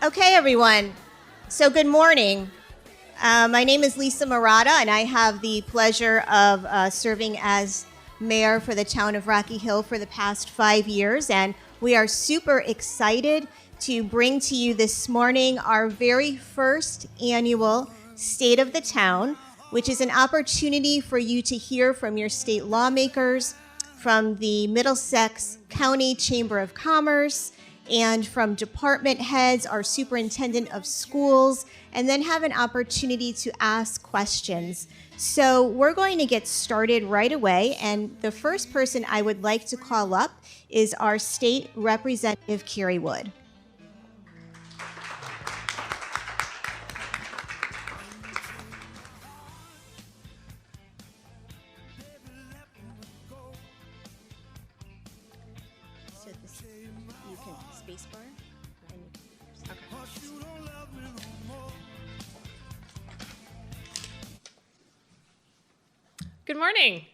Okay, everyone. So good morning. My name is Lisa Murata, and I have the pleasure of serving as mayor for the town of Rocky Hill for the past 5 years. And we are super excited to bring to you this morning our very first annual State of the Town, which is an opportunity for you to hear from your state lawmakers, from the Middlesex County Chamber of Commerce, and from department heads, our Superintendent of Schools, and then have an opportunity to ask questions. So we're going to get started right away, and the first person I would like to call up is our State Representative Carrie Wood. Good morning.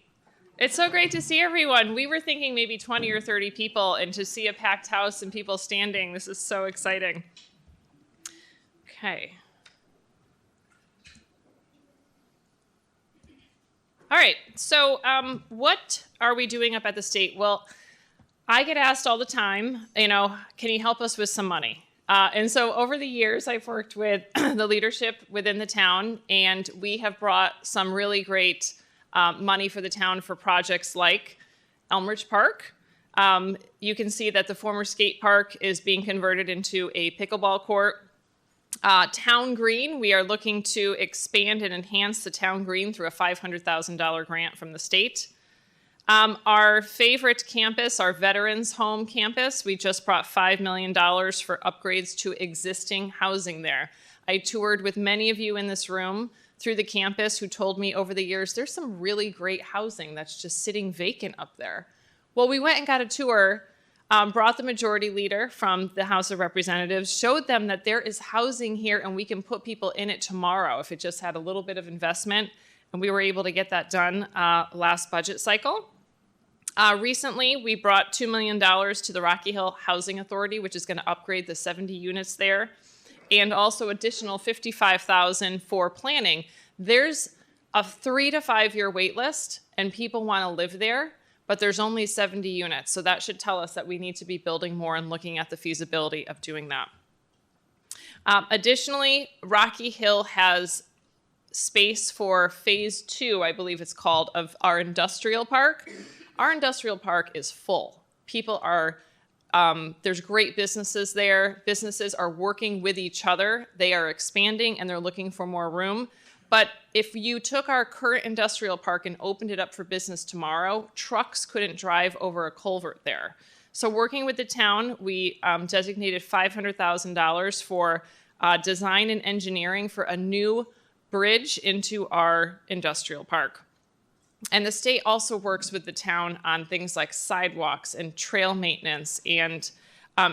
It's so great to see everyone. We were thinking maybe 20 or 30 people, and to see a packed house and people standing, this is so exciting. Okay. All right, so what are we doing up at the state? Well, I get asked all the time, can you help us with some money? And so over the years, I've worked with the leadership within the town, and we have brought some really great money for the town for projects like Elmridge Park. You can see that the former skate park is being converted into a pickleball court. Town Green, we are looking to expand and enhance the Town Green through a $500,000 grant from the state. Our favorite campus, our Veterans Home campus, we just brought $5 million for upgrades to existing housing there. I toured with many of you in this room through the campus who told me over the years, there's some really great housing that's just sitting vacant up there. Well, we went and got a tour, brought the majority leader from the House of Representatives, showed them that there is housing here and we can put people in it tomorrow if it just had a little bit of investment. And we were able to get that done last budget cycle. Recently, we brought $2 million to the Rocky Hill Housing Authority, which is going to upgrade the 70 units there, and also additional $55,000 for planning. There's a 3 to 5 year wait list, and people want to live there, but there's only 70 units. So that should tell us that we need to be building more and looking at the feasibility of doing that. Additionally, Rocky Hill has space for phase 2, I believe it's called, of our industrial park. Our industrial park is full. People are there's great businesses there. Businesses are working with each other. They are expanding and they're looking for more room. But if you took our current industrial park and opened it up for business tomorrow, trucks couldn't drive over a culvert there. So working with the town, we designated $500,000 for design and engineering for a new bridge into our industrial park. And the state also works with the town on things like sidewalks and trail maintenance and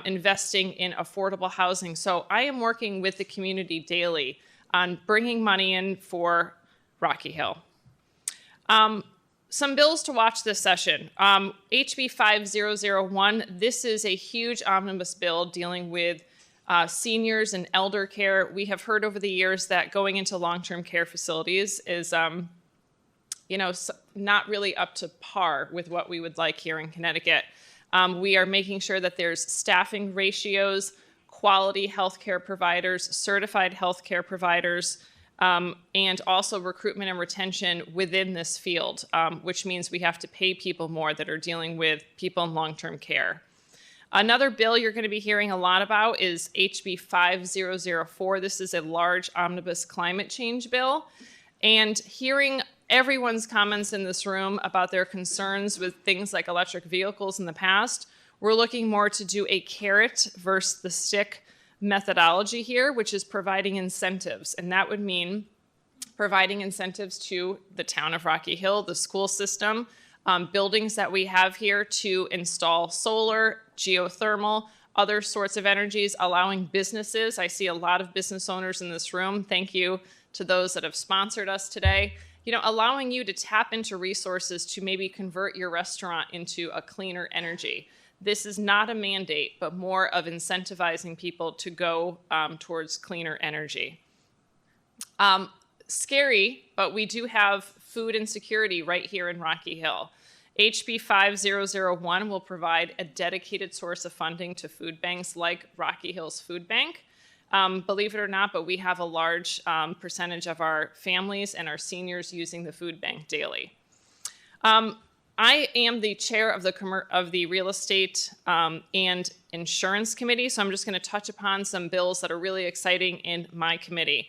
investing in affordable housing. So I am working with the community daily on bringing money in for Rocky Hill. Some bills to watch this session. HB 5001, this is a huge omnibus bill dealing with seniors and elder care. We have heard over the years that going into long-term care facilities is not really up to par with what we would like here in Connecticut. We are making sure that there's staffing ratios, quality healthcare providers, certified healthcare providers, and also recruitment and retention within this field, which means we have to pay people more that are dealing with people in long-term care. Another bill you're going to be hearing a lot about is HB 5004. This is a large omnibus climate change bill. And hearing everyone's comments in this room about their concerns with things like electric vehicles in the past, we're looking more to do a carrot versus the stick methodology here, which is providing incentives. And that would mean providing incentives to the town of Rocky Hill, the school system, buildings that we have here to install solar, geothermal, other sorts of energies, allowing businesses. I see a lot of business owners in this room. Thank you to those that have sponsored us today. Allowing you to tap into resources to maybe convert your restaurant into a cleaner energy. This is not a mandate, but more of incentivizing people to go towards cleaner energy. Scary, but we do have food insecurity right here in Rocky Hill. HB 5001 will provide a dedicated source of funding to food banks like Rocky Hill's Food Bank. Believe it or not, but we have a large percentage of our families and our seniors using the food bank daily. I am the chair of the Real Estate and Insurance Committee, so I'm just going to touch upon some bills that are really exciting in my committee.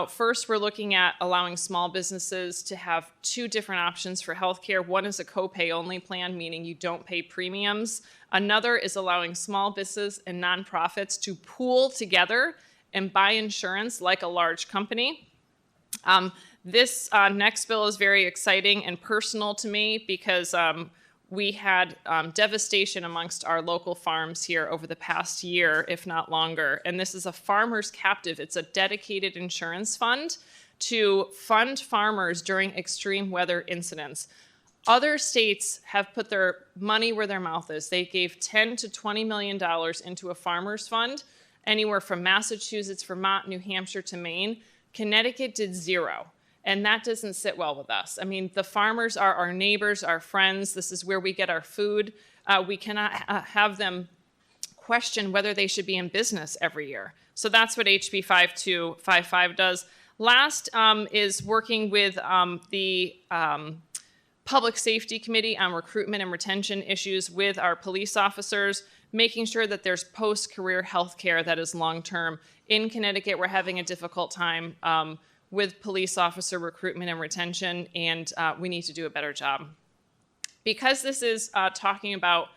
First, we're looking at allowing small businesses to have two different options for healthcare. One is a copay-only plan, meaning you don't pay premiums. Another is allowing small businesses and nonprofits to pool together and buy insurance like a large company. This next bill is very exciting and personal to me because we had devastation amongst our local farms here over the past year, if not longer. And this is a farmer's captive. It's a dedicated insurance fund to fund farmers during extreme weather incidents. Other states have put their money where their mouth is. They gave $10 to $20 million into a farmer's fund, anywhere from Massachusetts, Vermont, New Hampshire to Maine. Connecticut did zero. And that doesn't sit well with us. I mean, the farmers are our neighbors, our friends. This is where we get our food. We cannot have them question whether they should be in business every year. So that's what HB 5255 does. Last is working with the Public Safety Committee on recruitment and retention issues with our police officers, making sure that there's post-career health care that is long-term. In Connecticut, we're having a difficult time with police officer recruitment and retention, and we need to do a better job. Because this is talking about,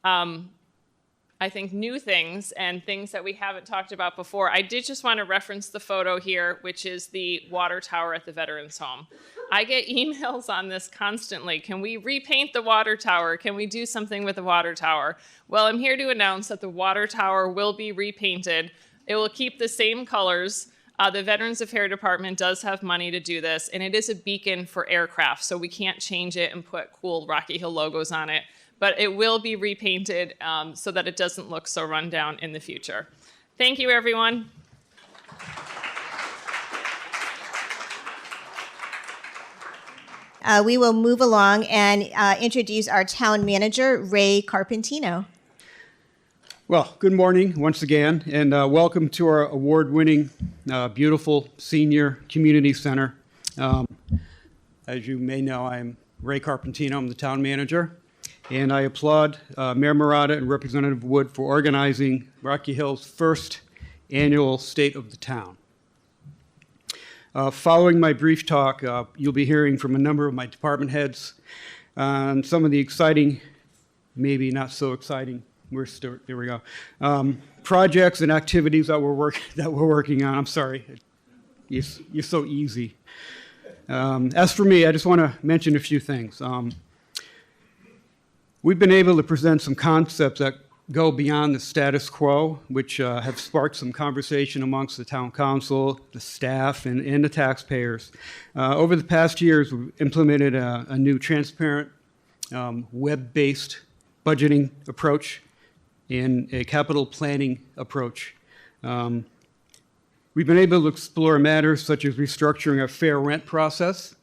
I think, new things and things that we haven't talked about before, I did just want to reference the photo here, which is the water tower at the Veterans Home. I get emails on this constantly. Can we repaint the water tower? Can we do something with the water tower? Well, I'm here to announce that the water tower will be repainted. It will keep the same colors. The Veterans Affairs Department does have money to do this, and it is a beacon for aircraft, so we can't change it and put cool Rocky Hill logos on it. But it will be repainted so that it doesn't look so run down in the future. Thank you, everyone. We will move along and introduce our town manager, Ray Carpentino. Well, good morning once again, and welcome to our award-winning, beautiful senior community center. As you may know, I'm Ray Carpentino. I'm the town manager, and I applaud Mayor Murata and Representative Wood for organizing Rocky Hill's first annual State of the Town. Following my brief talk, you'll be hearing from a number of my department heads on some of the exciting, maybe not so exciting, there we go. Projects and activities that we're working on. I'm sorry, you're so easy. As for me, I just want to mention a few things. We've been able to present some concepts that go beyond the status quo, which have sparked some conversation amongst the town council, the staff, and the taxpayers. Over the past years, we've implemented a new transparent, web-based budgeting approach and a capital planning approach. We've been able to explore matters such as restructuring our fair rent process,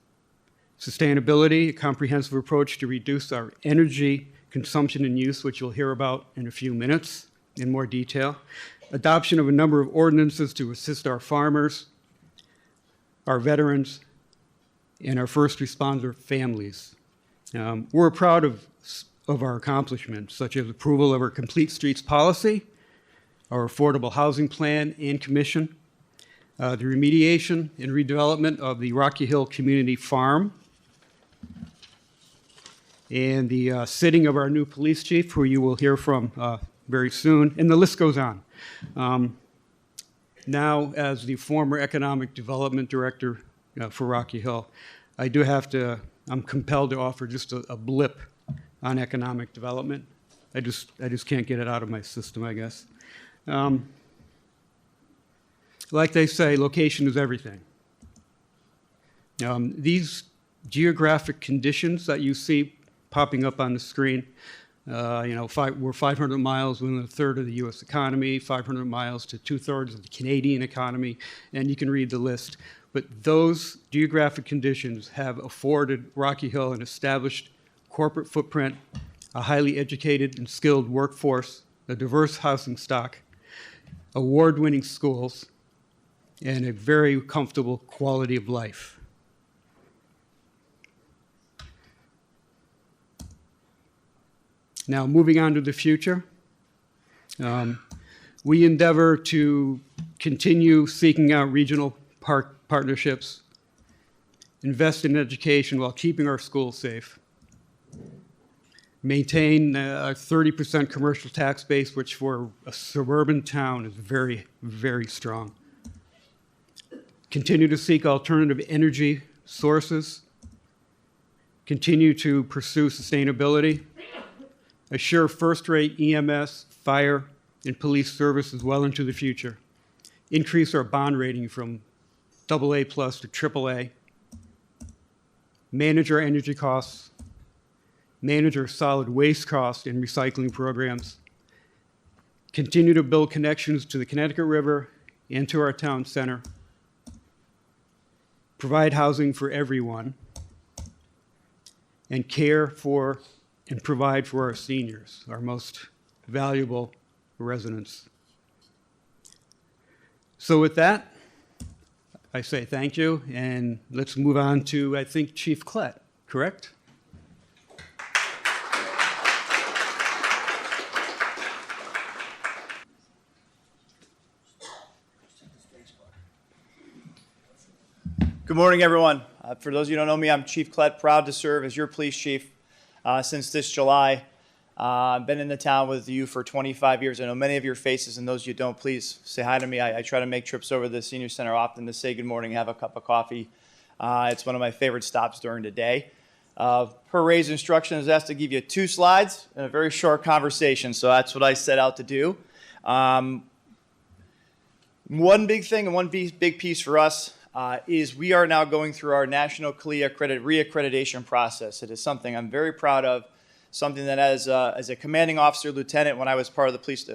sustainability, a comprehensive approach to reduce our energy consumption and use, which you'll hear about in a few minutes in more detail, adoption of a number of ordinances to assist our farmers, our veterans, and our first responder families. We're proud of our accomplishments, such as approval of our Complete Streets policy, our affordable housing plan and commission, the remediation and redevelopment of the Rocky Hill Community Farm, and the sitting of our new police chief, who you will hear from very soon, and the list goes on. Now, as the former economic development director for Rocky Hill, I'm compelled to offer just a blip on economic development. I just can't get it out of my system, I guess. Like they say, location is everything. These geographic conditions that you see popping up on the screen We're 500 miles within a third of the U.S. economy, 500 miles to two-thirds of the Canadian economy, and you can read the list. But those geographic conditions have afforded Rocky Hill an established corporate footprint, a highly educated and skilled workforce, a diverse housing stock, award-winning schools, and a very comfortable quality of life. Now, moving on to the future, we endeavor to continue seeking out regional partnerships, invest in education while keeping our schools safe, maintain a 30% commercial tax base, which for a suburban town is very, very strong. Continue to seek alternative energy sources, continue to pursue sustainability, assure first-rate EMS, fire, and police services well into the future, increase our bond rating from AA+ to AAA, manage our energy costs, manage our solid waste costs and recycling programs, continue to build connections to the Connecticut River and to our town center, provide housing for everyone, and care for and provide for our seniors, our most valuable residents. So with that, I say thank you, and let's move on to, I think, Chief Klett, correct? Good morning, everyone. For those of you who don't know me, I'm Chief Klett, proud to serve as your police chief since this July. I've been in the town with you for 25 years. I know many of your faces, and those you don't, please say hi to me. I try to make trips over to the Senior Center often to say good morning, have a cup of coffee. It's one of my favorite stops during the day. Per Ray's instruction, I was asked to give you 2 slides and a very short conversation, so that's what I set out to do. One big thing and one big piece for us is we are now going through our national CLIA reaccreditation process. It is something I'm very proud of, something that as a commanding officer, lieutenant, when I was part of the police,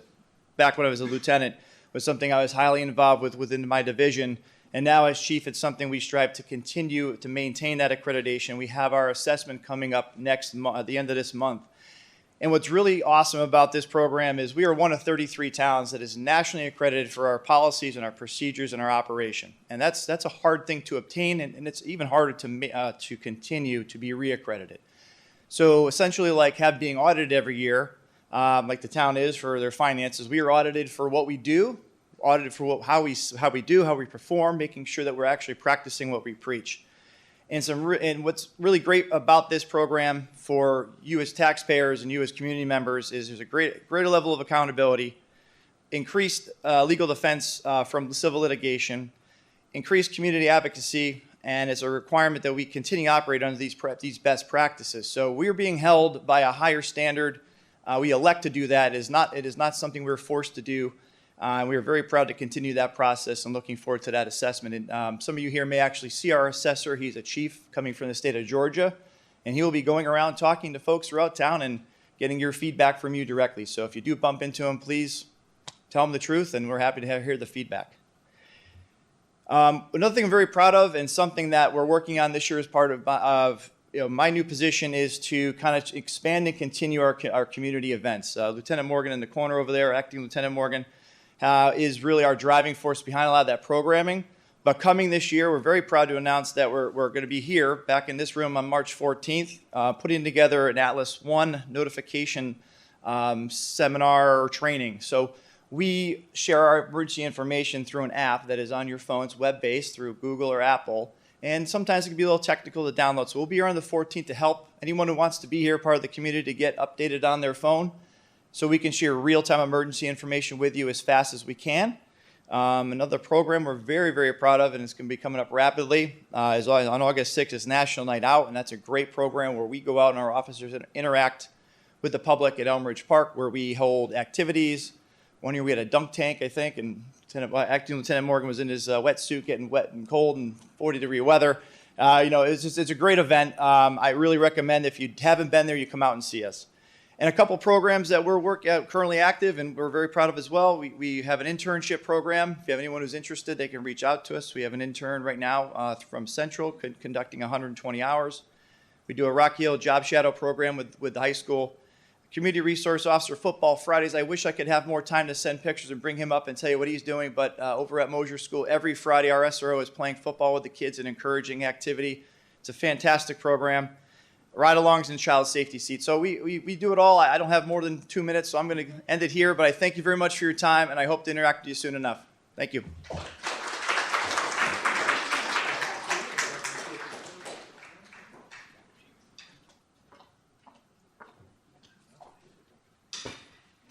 back when I was a lieutenant, was something I was highly involved with within my division. And now as chief, it's something we strive to continue to maintain that accreditation. We have our assessment coming up next month, at the end of this month. And what's really awesome about this program is we are one of 33 towns that is nationally accredited for our policies and our procedures and our operation. And that's a hard thing to obtain, and it's even harder to continue to be reaccredited. So essentially, like being audited every year, like the town is for their finances, we are audited for what we do, audited for how we perform, making sure that we're actually practicing what we preach. And what's really great about this program for you as taxpayers and you as community members is there's a greater level of accountability, increased legal defense from civil litigation, increased community advocacy, and it's a requirement that we continue to operate under these best practices. So we're being held by a higher standard. We elect to do that. It is not something we're forced to do. We are very proud to continue that process and looking forward to that assessment. And some of you here may actually see our assessor. He's a chief coming from the state of Georgia, and he will be going around talking to folks throughout town and getting your feedback from you directly. So if you do bump into him, please tell him the truth, and we're happy to hear the feedback. Another thing I'm very proud of, and something that we're working on this year as part of my new position, is to kind of expand and continue our community events. Lieutenant Morgan in the corner over there, Acting Lieutenant Morgan, is really our driving force behind a lot of that programming. But coming this year, we're very proud to announce that we're going to be here, back in this room on March 14th, putting together an Atlas 1 notification seminar or training. So we share our emergency information through an app that is on your phone. It's web-based through Google or Apple. And sometimes it can be a little technical to download. So we'll be here on the 14th to help anyone who wants to be here, part of the community, to get updated on their phone, so we can share real-time emergency information with you as fast as we can. Another program we're very, very proud of, and it's going to be coming up rapidly, is on August 6th is National Night Out, and that's a great program where we go out and our officers interact with the public at Elmridge Park, where we hold activities. One year we had a dunk tank, I think, and Acting Lieutenant Morgan was in his wetsuit getting wet and cold and 40-degree weather. It's a great event. I really recommend, if you haven't been there, you come out and see us. And a couple programs that we're currently active and we're very proud of as well. We have an internship program. If you have anyone who's interested, they can reach out to us. We have an intern right now from Central conducting 120 hours. We do a Rocky Hill Job Shadow program with the high school. Community Resource Officer Football Fridays. I wish I could have more time to send pictures and bring him up and tell you what he's doing, but over at Mosier School, every Friday our SRO is playing football with the kids and encouraging activity. It's a fantastic program. Ride-alongs and child safety seats. So we do it all. I don't have more than 2 minutes, so I'm going to end it here, but I thank you very much for your time, and I hope to interact with you soon enough. Thank you.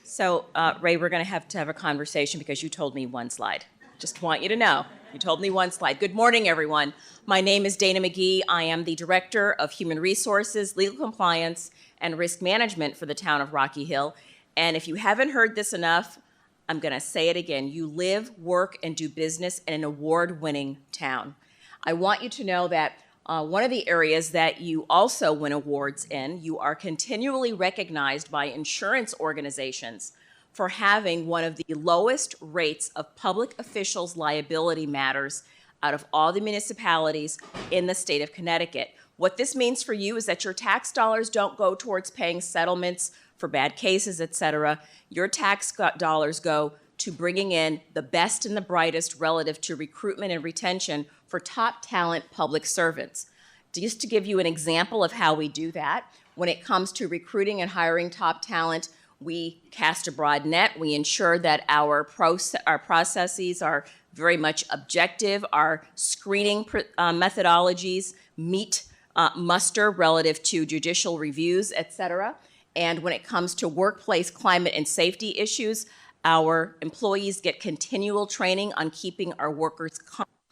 So, Ray, we're going to have a conversation because you told me one slide. Just want you to know. You told me one slide. Good morning, everyone. My name is Dana McGee. I am the Director of Human Resources, Legal Compliance, and Risk Management for the town of Rocky Hill. And if you haven't heard this enough, I'm going to say it again. You live, work, and do business in an award-winning town. I want you to know that one of the areas that you also win awards in, you are continually recognized by insurance organizations for having one of the lowest rates of public officials' liability matters out of all the municipalities in the state of Connecticut. What this means for you is that your tax dollars don't go towards paying settlements for bad cases, et cetera. Your tax dollars go to bringing in the best and the brightest relative to recruitment and retention for top talent public servants. Just to give you an example of how we do that, when it comes to recruiting and hiring top talent, we cast a broad net. We ensure that our processes are very much objective. Our screening methodologies meet muster relative to judicial reviews, et cetera. And when it comes to workplace climate and safety issues, our employees get continual training on keeping our workers'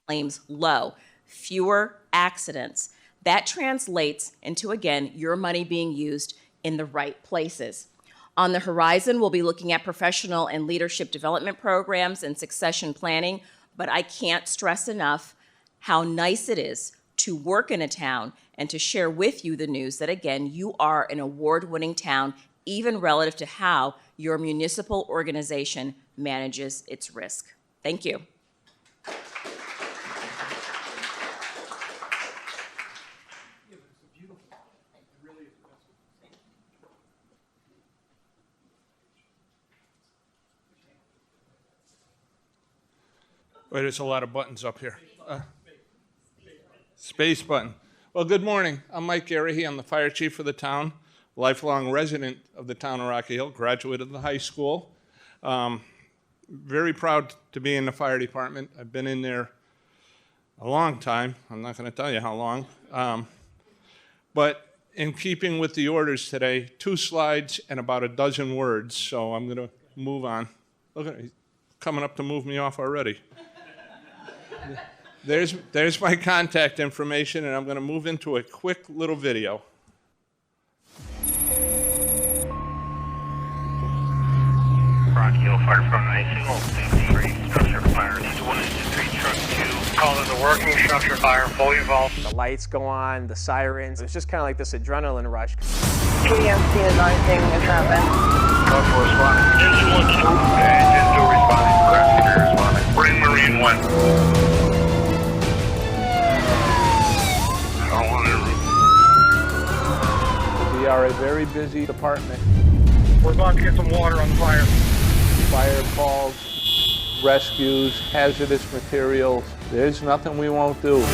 claims low, fewer accidents. That translates into, again, your money being used in the right places. On the horizon, we'll be looking at professional and leadership development programs and succession planning, but I can't stress enough how nice it is to work in a town and to share with you the news that, again, you are an award-winning town, even relative to how your municipal organization manages its risk. Thank you. Wait, there's a lot of buttons up here. Space button. Well, good morning. I'm Mike Garahy. I'm the fire chief for the town, lifelong resident of the town of Rocky Hill, graduate of the high school. Very proud to be in the fire department. I've been in there a long time. I'm not going to tell you how long. But in keeping with the orders today, 2 slides and about a dozen words, so I'm going to move on. Look at it, coming up to move me off already. There's my contact information, and I'm going to move into a quick little video. Rocky Hill Fire Department, IC 53, structure fire, 123, truck 2. Call in the working structure fire, fully involved. The lights go on, the sirens. It's just kind of like this adrenaline rush. PMC advising a traffic. Call for responding. Engine 1, 2. Engine 2 responding. Crash security responding. Bring Marine 1. We are a very busy department. We're about to get some water on the fire. Fire calls, rescues, hazardous materials. There's nothing we won't do.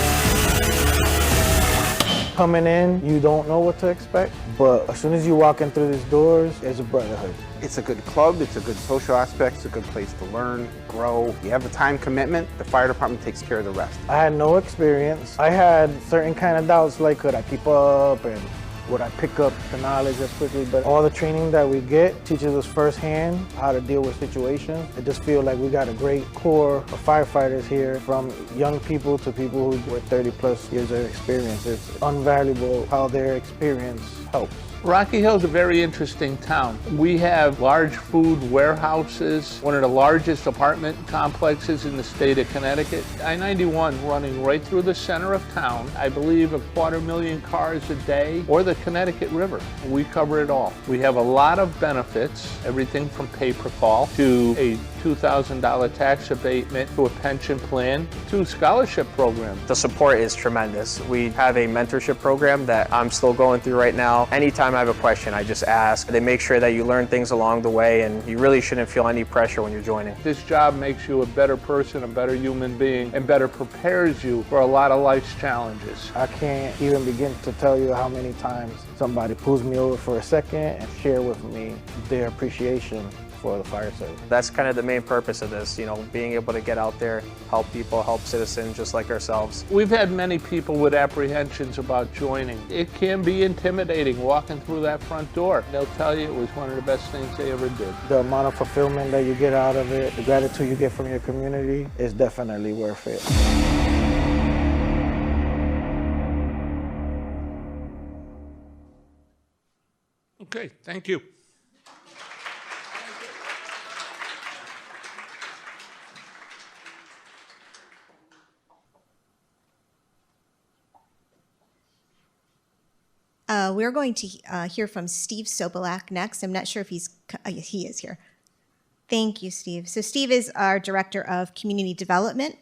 Coming in, you don't know what to expect, but as soon as you walk in through these doors, there's a brotherhood. It's a good club, it's a good social aspect, it's a good place to learn, grow. You have a time commitment, the fire department takes care of the rest. I had no experience. I had certain kind of doubts, like could I keep up and would I pick up the knowledge as quickly? But all the training that we get teaches us firsthand how to deal with situations. I just feel like we got a great core of firefighters here, from young people to people who with 30+ years of experience. It's invaluable how their experience helps. Rocky Hill is a very interesting town. We have large food warehouses, one of the largest apartment complexes in the state of Connecticut. I-91 running right through the center of town. I believe 250,000 cars a day, or the Connecticut River. We cover it all. We have a lot of benefits, everything from pay-per-call to a $2,000 tax abatement to a pension plan to scholarship programs. The support is tremendous. We have a mentorship program that I'm still going through right now. Anytime I have a question, I just ask. They make sure that you learn things along the way, and you really shouldn't feel any pressure when you're joining. This job makes you a better person, a better human being, and better prepares you for a lot of life's challenges. I can't even begin to tell you how many times somebody pulls me over for a second and share with me their appreciation for the fire service. That's kind of the main purpose of this, being able to get out there, help people, help citizens just like ourselves. We've had many people with apprehensions about joining. It can be intimidating walking through that front door. They'll tell you it was one of the best things they ever did. The amount of fulfillment that you get out of it, the gratitude you get from your community is definitely worth it. Okay, thank you. We're going to hear from Steve Sobolak next. I'm not sure if he is here. Thank you, Steve. So Steve is our Director of Community Development.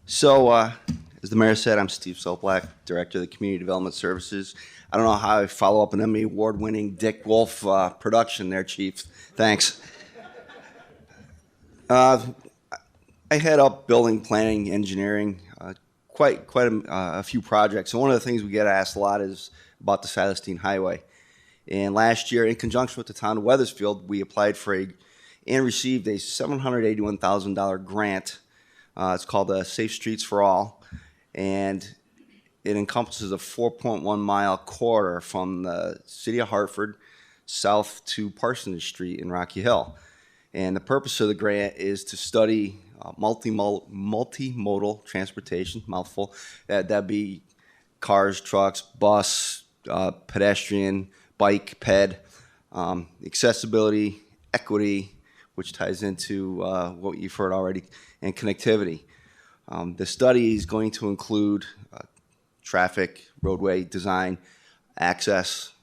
So, as the mayor said, I'm Steve Sobolak, Director of the Community Development Services. I don't know how I follow up an Emmy Award-winning Dick Wolf production there, Chief. Thanks. I head up building, planning, engineering, quite a few projects. And one of the things we get asked a lot is about the Silestine Highway. And last year, in conjunction with the town of Wethersfield, we applied for and received a $781,000 grant. It's called Safe Streets for All, and it encompasses a 4.1 mile corridor from the city of Hartford south to Parsonage Street in Rocky Hill. And the purpose of the grant is to study multimodal transportation, mouthful. That'd be cars, trucks, bus, pedestrian, bike, ped, accessibility, equity, which ties into what you've heard already, and connectivity. The study is going to include traffic, roadway design, access,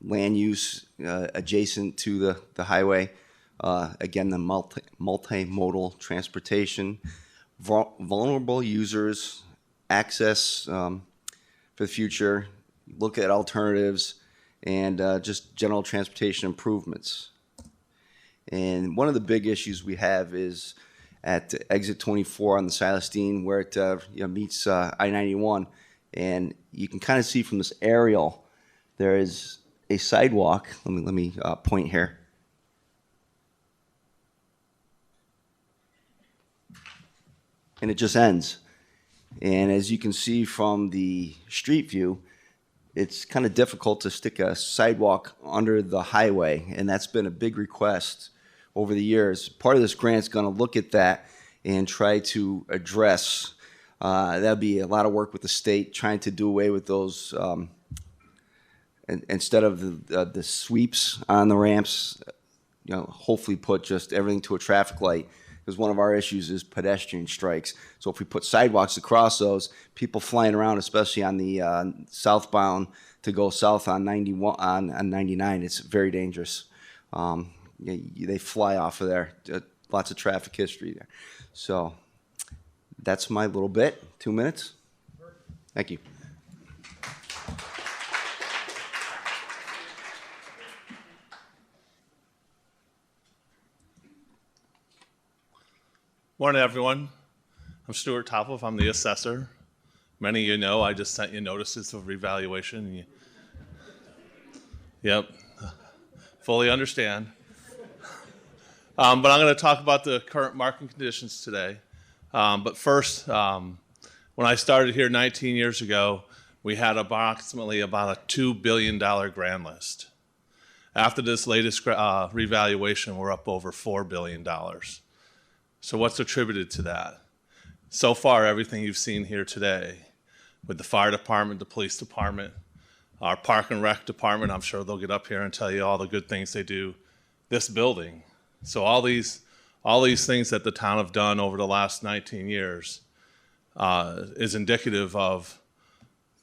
land use adjacent to the highway, again, the multimodal transportation, vulnerable users, access for the future, look at alternatives, and just general transportation improvements. And one of the big issues we have is at exit 24 on the Silestine, where it meets I-91. And you can kind of see from this aerial, there is a sidewalk. Let me point here. And it just ends. And as you can see from the street view, it's kind of difficult to stick a sidewalk under the highway, and that's been a big request over the years. Part of this grant is going to look at that and try to address. That'll be a lot of work with the state, trying to do away with those, instead of the sweeps on the ramps, hopefully put just everything to a traffic light. Because one of our issues is pedestrian strikes. So if we put sidewalks across those, people flying around, especially on the southbound to go south on 91 on 99, it's very dangerous. They fly off of there. Lots of traffic history there. So that's my little bit. 2 minutes. Thank you. Morning, everyone. I'm Stuart Topoff. I'm the assessor. Many of you know I just sent you notices of revaluation. Yep, fully understand. But I'm going to talk about the current market conditions today. But first, when I started here 19 years ago, we had approximately about a $2 billion grant list. After this latest revaluation, we're up over $4 billion. So what's attributed to that? So far, everything you've seen here today, with the fire department, the police department, our park and rec department, I'm sure they'll get up here and tell you all the good things they do, this building. So all these things that the town have done over the last 19 years is indicative of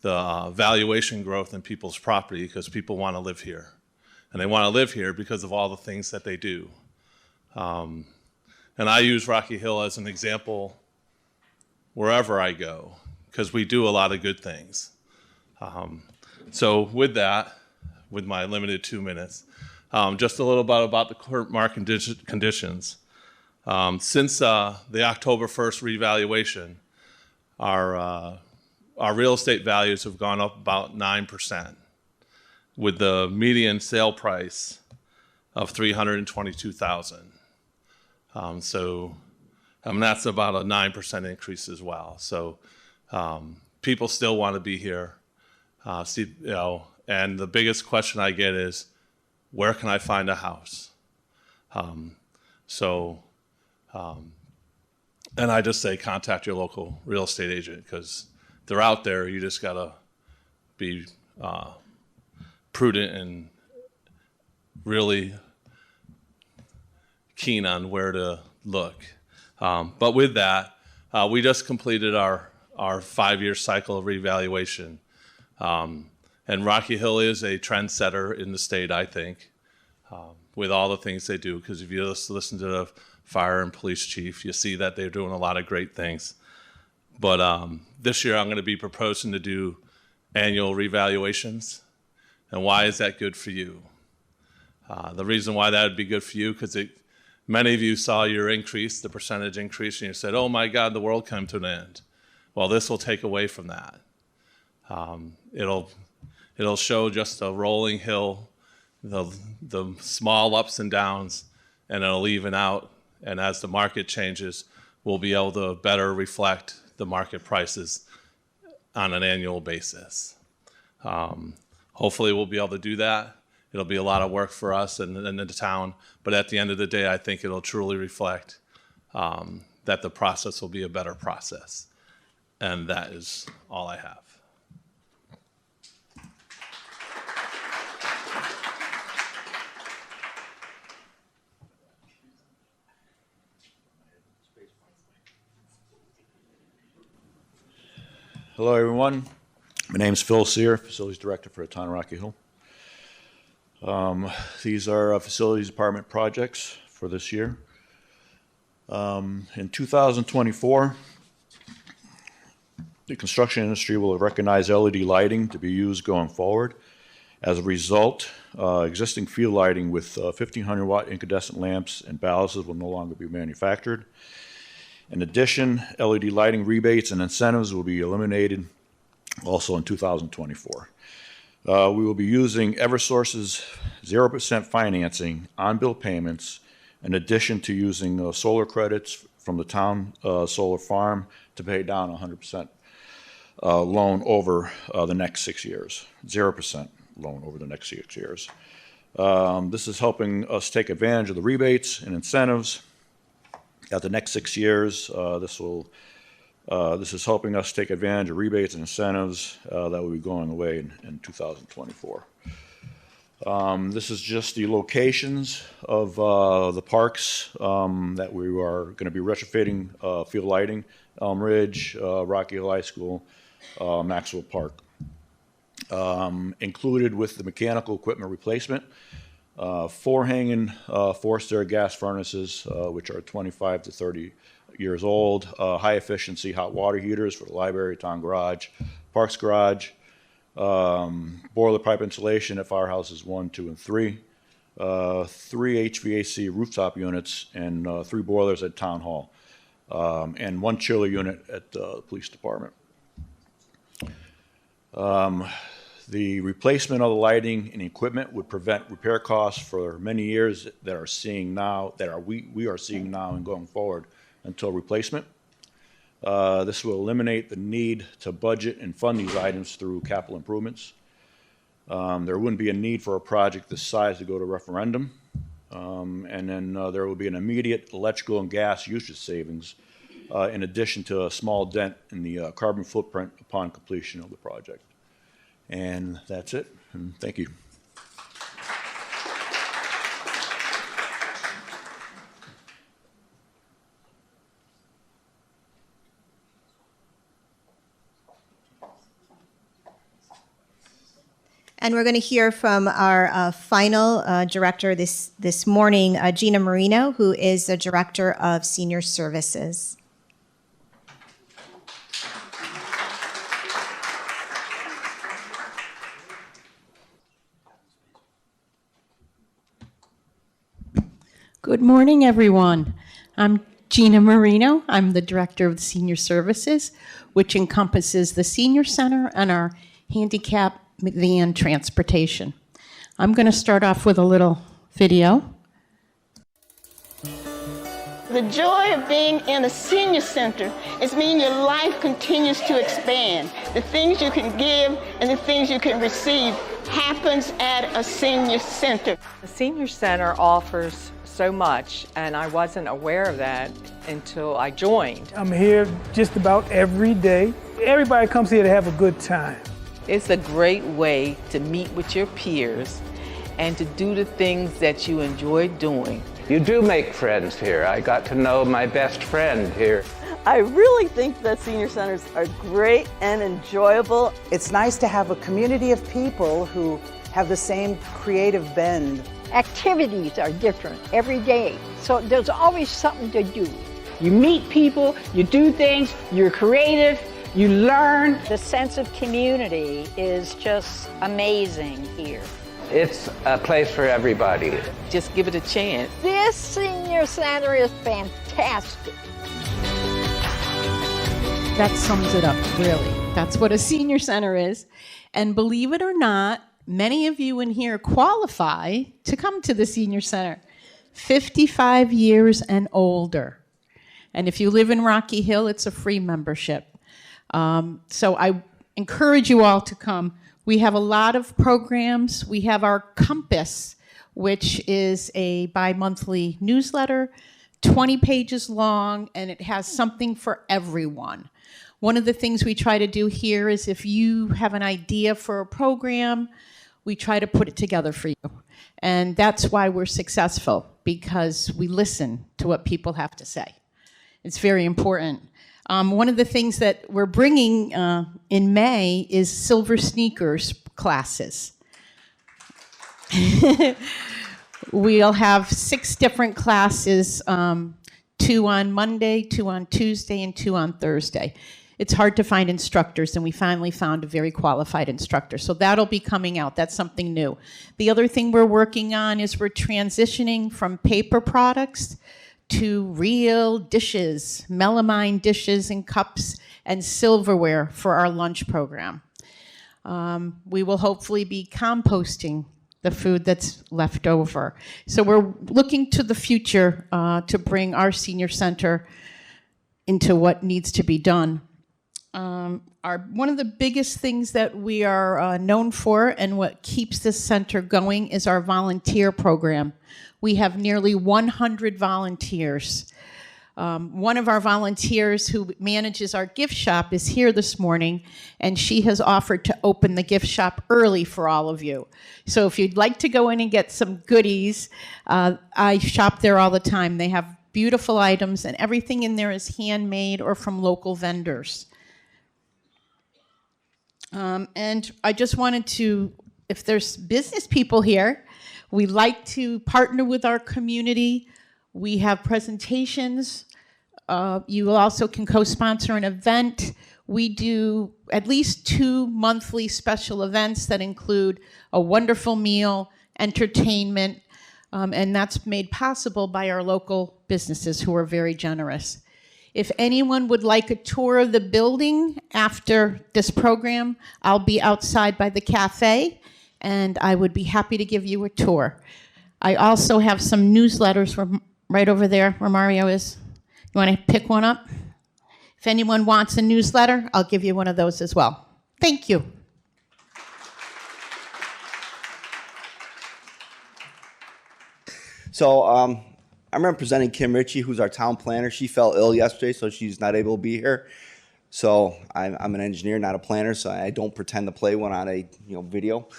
the valuation growth in people's property, because people want to live here. And they want to live here because of all the things that they do. And I use Rocky Hill as an example wherever I go, because we do a lot of good things. So with that, with my limited 2 minutes, just a little bit about the current market conditions. Since the October 1st revaluation, our real estate values have gone up about 9%, with the median sale price of $322,000. So that's about a 9% increase as well. So people still want to be here. And the biggest question I get is, where can I find a house? And I just say contact your local real estate agent, because they're out there. You just gotta be prudent and really keen on where to look. But with that, we just completed our 5-year cycle of revaluation. And Rocky Hill is a trendsetter in the state, I think, with all the things they do. Because if you just listen to the fire and police chief, you see that they're doing a lot of great things. But this year I'm going to be proposing to do annual revaluations. And why is that good for you? The reason why that would be good for you, because many of you saw your increase, the percentage increase, and you said, oh my God, the world came to an end. Well, this will take away from that. It'll show just a rolling hill, the small ups and downs, and it'll even out. And as the market changes, we'll be able to better reflect the market prices on an annual basis. Hopefully we'll be able to do that. It'll be a lot of work for us and the town, but at the end of the day, I think it'll truly reflect that the process will be a better process. And that is all I have. Hello, everyone. My name is Phil Sear, Facilities Director for the Town of Rocky Hill. These are Facilities Department projects for this year. In 2024, the construction industry will recognize LED lighting to be used going forward. As a result, existing field lighting with 1,500 watt incandescent lamps and ballasts will no longer be manufactured. In addition, LED lighting rebates and incentives will be eliminated also in 2024. We will be using Eversource's 0% financing on bill payments, in addition to using solar credits from the town solar farm to pay down 100% loan over the next 6 years, 0% loan over the next 6 years. This is helping us take advantage of the rebates and incentives. At the next 6 years, this is helping us take advantage of rebates and incentives that will be going away in 2024. This is just the locations of the parks that we are going to be retrofitting field lighting: Elm Ridge, Rocky Hill High School, Maxwell Park. Included with the mechanical equipment replacement, 4 hanging four-stair gas furnaces, which are 25 to 30 years old, high-efficiency hot water heaters for the library, town garage, parks garage, boiler pipe insulation at firehouses 1, 2, and 3, 3 HVAC rooftop units, and 3 boilers at town hall, and 1 chiller unit at the police department. The replacement of the lighting and equipment would prevent repair costs for many years that are seeing now, we are seeing now and going forward until replacement. This will eliminate the need to budget and fund these items through capital improvements. There wouldn't be a need for a project this size to go to referendum. And then there will be an immediate electrical and gas usage savings in addition to a small dent in the carbon footprint upon completion of the project. And that's it, and thank you. And we're going to hear from our final director this morning, Gina Marino, who is the Director of Senior Services. Good morning, everyone. I'm Gina Marino. I'm the Director of Senior Services, which encompasses the Senior Center and our handicap van transportation. I'm going to start off with a little video. The joy of being in a senior center is meaning your life continues to expand. The things you can give and the things you can receive happens at a senior center. The senior center offers so much, and I wasn't aware of that until I joined. I'm here just about every day. Everybody comes here to have a good time. It's a great way to meet with your peers and to do the things that you enjoy doing. You do make friends here. I got to know my best friend here. I really think that senior centers are great and enjoyable. It's nice to have a community of people who have the same creative bend. Activities are different every day, so there's always something to do. You meet people, you do things, you're creative, you learn. The sense of community is just amazing here. It's a place for everybody. Just give it a chance. This senior center is fantastic. That sums it up, really. That's what a senior center is. And believe it or not, many of you in here qualify to come to the senior center. 55 years and older. And if you live in Rocky Hill, it's a free membership. So I encourage you all to come. We have a lot of programs. We have our Compass, which is a bi-monthly newsletter, 20 pages long, and it has something for everyone. One of the things we try to do here is if you have an idea for a program, we try to put it together for you. And that's why we're successful, because we listen to what people have to say. It's very important. One of the things that we're bringing in May is silver sneakers classes. We'll have 6 different classes, 2 on Monday, 2 on Tuesday, and 2 on Thursday. It's hard to find instructors, and we finally found a very qualified instructor. So that'll be coming out. That's something new. The other thing we're working on is we're transitioning from paper products to real dishes, melamine dishes and cups and silverware for our lunch program. We will hopefully be composting the food that's left over. So we're looking to the future to bring our senior center into what needs to be done. One of the biggest things that we are known for and what keeps this center going is our volunteer program. We have nearly 100 volunteers. One of our volunteers who manages our gift shop is here this morning, and she has offered to open the gift shop early for all of you. So if you'd like to go in and get some goodies, I shop there all the time. They have beautiful items, and everything in there is handmade or from local vendors. And I just wanted to, if there's business people here, we like to partner with our community. We have presentations. You also can co-sponsor an event. We do at least 2 monthly special events that include a wonderful meal, entertainment, and that's made possible by our local businesses who are very generous. If anyone would like a tour of the building after this program, I'll be outside by the cafe, and I would be happy to give you a tour. I also have some newsletters right over there where Mario is. You want to pick one up? If anyone wants a newsletter, I'll give you one of those as well. Thank you. So I'm representing Kim Ritchie, who's our town planner. She fell ill yesterday, so she's not able to be here. So I'm an engineer, not a planner, so I don't pretend to play one on a video.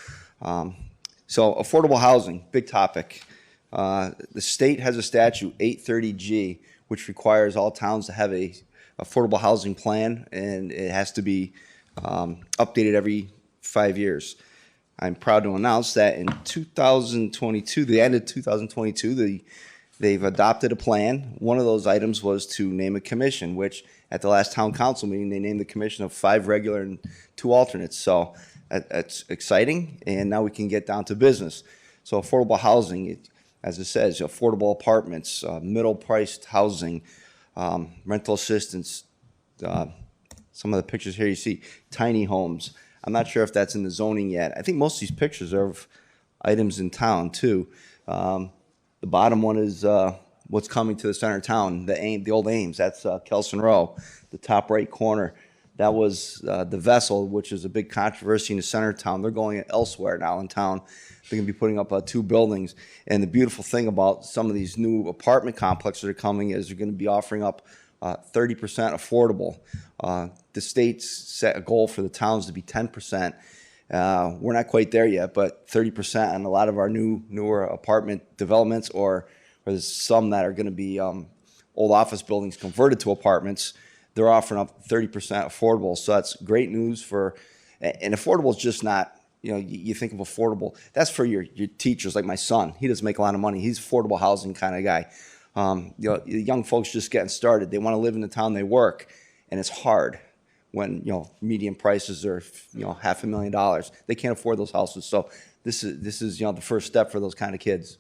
So affordable housing, big topic. The state has a statute, 830G, which requires all towns to have a affordable housing plan, and it has to be updated every 5 years. I'm proud to announce that in 2022, the end of 2022, they've adopted a plan. One of those items was to name a commission, which at the last town council meeting, they named the commission of 5 regular and 2 alternates. So that's exciting, and now we can get down to business. So affordable housing, as it says, affordable apartments, middle-priced housing, rental assistance. Some of the pictures here you see, tiny homes. I'm not sure if that's in the zoning yet. I think most of these pictures are of items in town, too. The bottom one is what's coming to the center of town, the old Ames. That's Kelson Row, the top right corner. That was the Vessel, which is a big controversy in the center of town. They're going elsewhere now in town. They're going to be putting up 2 buildings. And the beautiful thing about some of these new apartment complexes that are coming is they're going to be offering up 30% affordable. The state's set a goal for the towns to be 10%. We're not quite there yet, but 30% on a lot of our newer apartment developments, or there's some that are going to be old office buildings converted to apartments. They're offering up 30% affordable. So that's great news for, and affordable is just not, you think of affordable, that's for your teachers, like my son. He doesn't make a lot of money. He's affordable housing kind of guy. Young folks just getting started. They want to live in the town they work, and it's hard when median prices are $500,000. They can't afford those houses. So this is the first step for those kind of kids.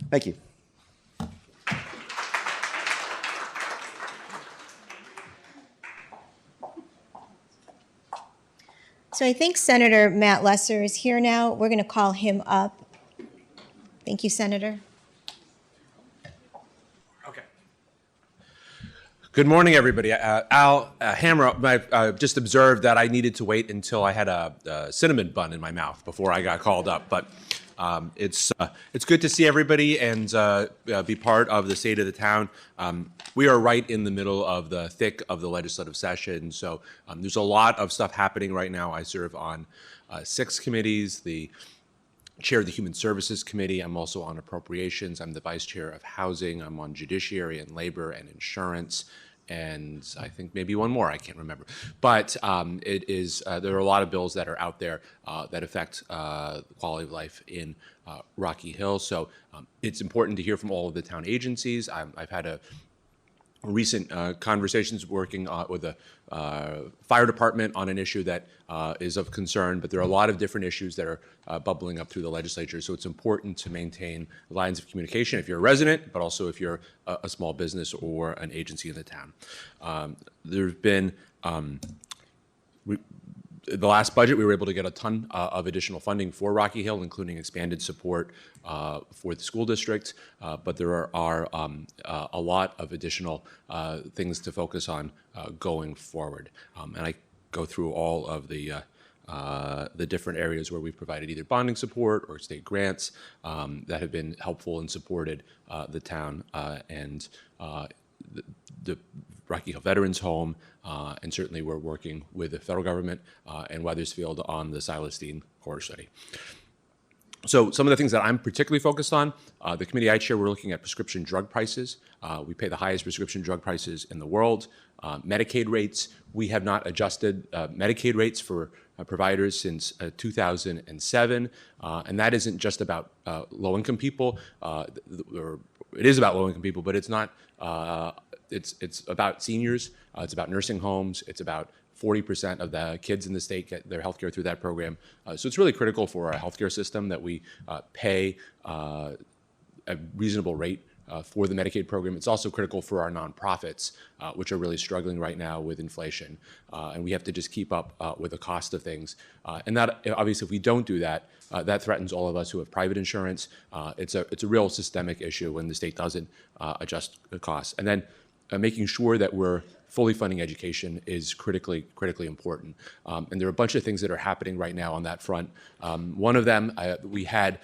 Thank you. So I think Senator Matt Lesser is here now. We're going to call him up. Thank you, Senator. Okay. Good morning, everybody. Al Hammer, I just observed that I needed to wait until I had a cinnamon bun in my mouth before I got called up. But it's good to see everybody and be part of the state of the town. We are right in the middle of the thick of the legislative session, so there's a lot of stuff happening right now. I serve on 6 committees, the chair of the Human Services Committee. I'm also on Appropriations. I'm the vice chair of Housing. I'm on Judiciary and Labor and Insurance, and I think maybe one more, I can't remember. But it is there are a lot of bills that are out there that affect the quality of life in Rocky Hill. So it's important to hear from all of the town agencies. I've had a recent conversations working with the fire department on an issue that is of concern, but there are a lot of different issues that are bubbling up through the legislature. So it's important to maintain lines of communication if you're a resident, but also if you're a small business or an agency in the town. There's been the last budget, we were able to get a ton of additional funding for Rocky Hill, including expanded support for the school district, but there are a lot of additional things to focus on going forward. And I go through all of the different areas where we've provided either bonding support or state grants that have been helpful and supported the town and the Rocky Hill Veterans Home, and certainly we're working with the federal government and Wethersfield on the Silestein Corridor Study. So some of the things that I'm particularly focused on, the committee I chair, we're looking at prescription drug prices. We pay the highest prescription drug prices in the world. Medicaid rates, we have not adjusted Medicaid rates for providers since 2007, and that isn't just about low-income people, or it is about low-income people, but it's not. It's about seniors. It's about nursing homes. It's about 40% of the kids in the state get their health care through that program. So it's really critical for our healthcare system that we pay a reasonable rate for the Medicaid program. It's also critical for our nonprofits, which are really struggling right now with inflation. And we have to just keep up with the cost of things. And that, obviously, if we don't do that, that threatens all of us who have private insurance. It's a real systemic issue when the state doesn't adjust the costs. And then making sure that we're fully funding education is critically important. And there are a bunch of things that are happening right now on that front. One of them, we had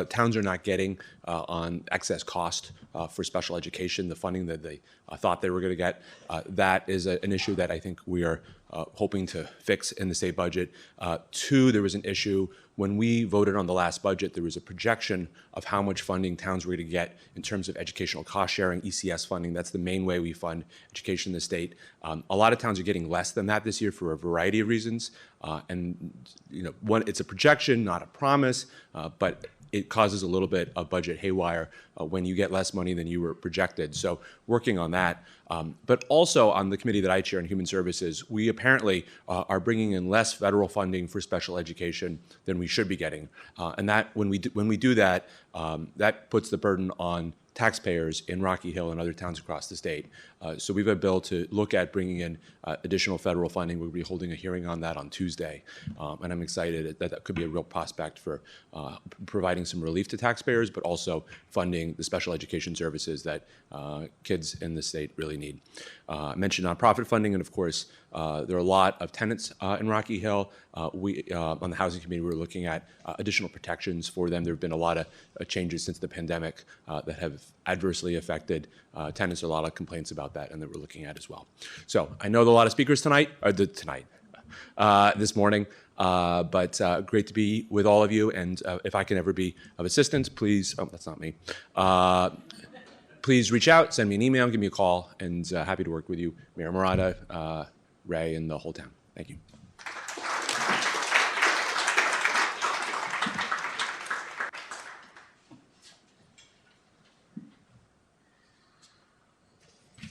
towns are not getting on excess cost for special education, the funding that they thought they were going to get. That is an issue that I think we are hoping to fix in the state budget. Two, there was an issue when we voted on the last budget. There was a projection of how much funding towns were going to get in terms of educational cost sharing, ECS funding. That's the main way we fund education in the state. A lot of towns are getting less than that this year for a variety of reasons. And it's a projection, not a promise, but it causes a little bit of budget haywire when you get less money than you were projected. So working on that. But also on the committee that I chair in Human Services, we apparently are bringing in less federal funding for special education than we should be getting. And that when we do that, that puts the burden on taxpayers in Rocky Hill and other towns across the state. So we have a bill to look at bringing in additional federal funding. We'll be holding a hearing on that on Tuesday. And I'm excited that could be a real prospect for providing some relief to taxpayers, but also funding the special education services that kids in the state really need. I mentioned nonprofit funding, and of course, there are a lot of tenants in Rocky Hill. We, on the Housing Committee, we're looking at additional protections for them. There have been a lot of changes since the pandemic that have adversely affected tenants. There are a lot of complaints about that, and that we're looking at as well. So I know there are a lot of speakers this morning, but great to be with all of you. And if I can ever be of assistance, please, that's not me. Please reach out, send me an email, give me a call, and happy to work with you, Mayor Murata, Ray, and the whole town. Thank you.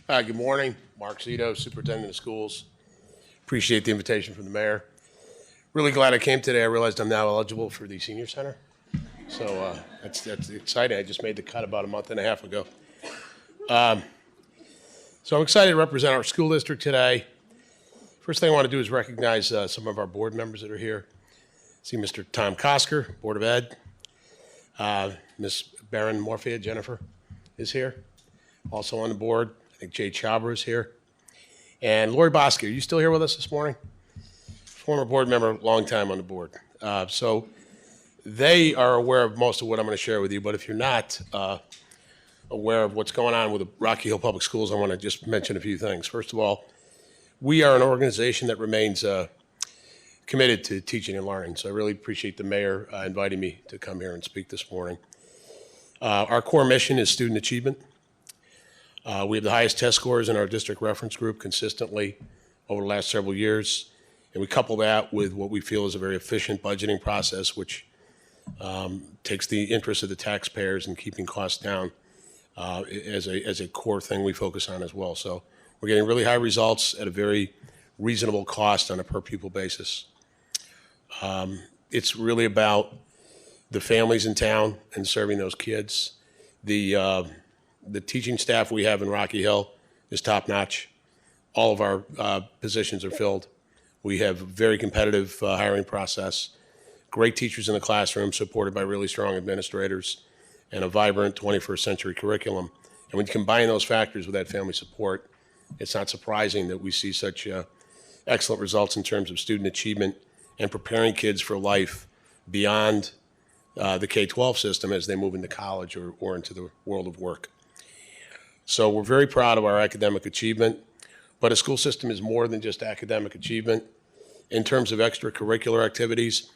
Hi, good morning. Mark Zito, Superintendent of Schools. Appreciate the invitation from the mayor. Really glad I came today. I realized I'm now eligible for the senior center. So that's exciting. I just made the cut about a month and a half ago. So I'm excited to represent our school district today. First thing I want to do is recognize some of our board members that are here. See Mr. Tom Kosker, Board of Ed. Ms. Barron Morphia, Jennifer, is here. Also on the board, I think Jay Chabra is here. And Lori Bosky, are you still here with us this morning? Former board member, long time on the board. So they are aware of most of what I'm going to share with you, but if you're not aware of what's going on with the Rocky Hill Public Schools, I want to just mention a few things. First of all, we are an organization that remains committed to teaching and learning, so I really appreciate the mayor inviting me to come here and speak this morning. Our core mission is student achievement. We have the highest test scores in our district reference group consistently over the last several years, and we couple that with what we feel is a very efficient budgeting process, which takes the interest of the taxpayers and keeping costs down as a core thing we focus on as well. So we're getting really high results at a very reasonable cost on a per pupil basis. It's really about the families in town and serving those kids. The teaching staff we have in Rocky Hill is top notch. All of our positions are filled. We have a very competitive hiring process, great teachers in the classroom supported by really strong administrators, and a vibrant 21st century curriculum. And when you combine those factors with that family support, it's not surprising that we see such excellent results in terms of student achievement and preparing kids for life beyond the K-12 system as they move into college or into the world of work. So we're very proud of our academic achievement, but a school system is more than just academic achievement. In terms of extracurricular activities,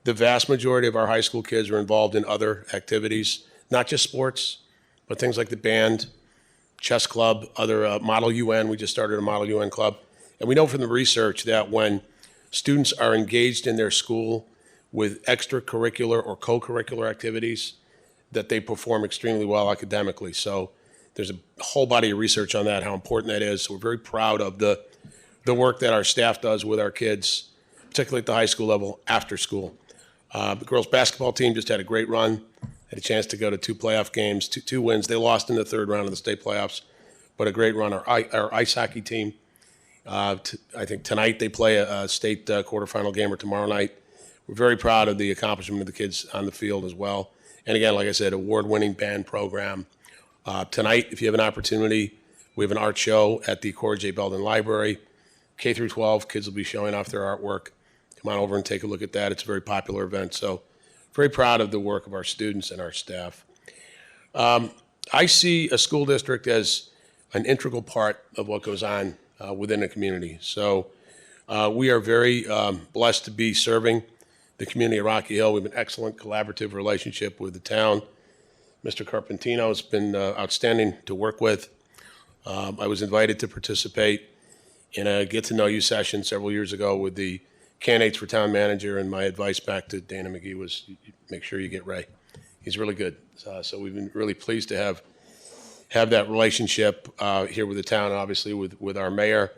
the vast majority of our high school kids are involved in other activities, not just sports, but things like the band, chess club, other Model UN. We just started a Model UN club. And we know from the research that when students are engaged in their school with extracurricular or co-curricular activities, that they perform extremely well academically. So there's a whole body of research on that, how important that is. So we're very proud of the work that our staff does with our kids, particularly at the high school level, after school. The girls' basketball team just had a great run, had a chance to go to 2 playoff games, two wins. They lost in the third round of the state playoffs, but a great run. Our ice hockey team, I think tonight they play a state quarterfinal game, or tomorrow night. We're very proud of the accomplishment of the kids on the field as well. And again, like I said, award-winning band program. Tonight, if you have an opportunity, we have an art show at the Cora J. Belden Library. K through 12, kids will be showing off their artwork. Come on over and take a look at that. It's a very popular event. So very proud of the work of our students and our staff. I see a school district as an integral part of what goes on within a community. So we are very blessed to be serving the community of Rocky Hill. We have an excellent collaborative relationship with the town. Mr. Carpentino has been outstanding to work with. I was invited to participate in a get-to-know-you session several years ago with the candidates for town manager, and my advice back to Dana McGee was make sure you get Ray. He's really good. So we've been really pleased to have that relationship here with the town, obviously with our mayor,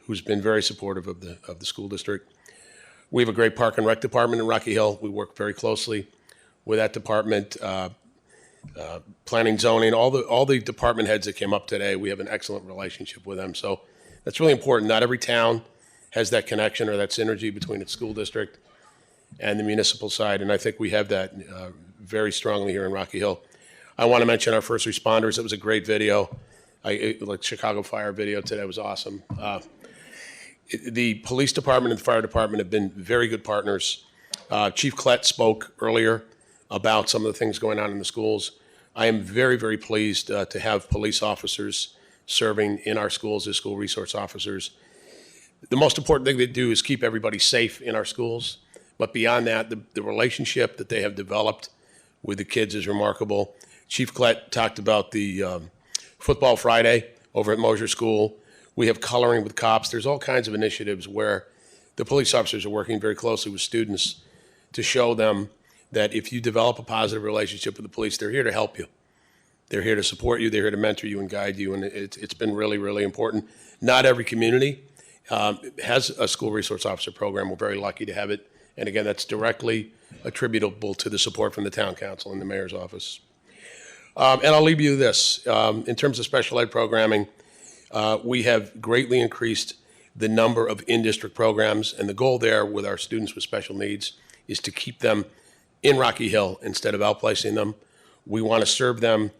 who's been very supportive of the school district. We have a great park and rec department in Rocky Hill. We work very closely with that department. Planning, zoning, all the department heads that came up today, we have an excellent relationship with them. So that's really important. Not every town has that connection or that synergy between its school district and the municipal side, and I think we have that very strongly here in Rocky Hill. I want to mention our first responders. It was a great video. Like Chicago Fire video today was awesome. The police department and the fire department have been very good partners. Chief Klett spoke earlier about some of the things going on in the schools. I am very, very pleased to have police officers serving in our schools as school resource officers. The most important thing they do is keep everybody safe in our schools. But beyond that, the relationship that they have developed with the kids is remarkable. Chief Klett talked about the Football Friday over at Mosier School. We have coloring with cops. There's all kinds of initiatives where the police officers are working very closely with students to show them that if you develop a positive relationship with the police, they're here to help you. They're here to support you. They're here to mentor you and guide you. And it's been really, really important. Not every community has a school resource officer program. We're very lucky to have it. And again, that's directly attributable to the support from the town council and the mayor's office. And I'll leave you with this. In terms of special ed programming, we have greatly increased the number of in-district programs. And the goal there with our students with special needs is to keep them in Rocky Hill instead of outplacing them. We want to serve them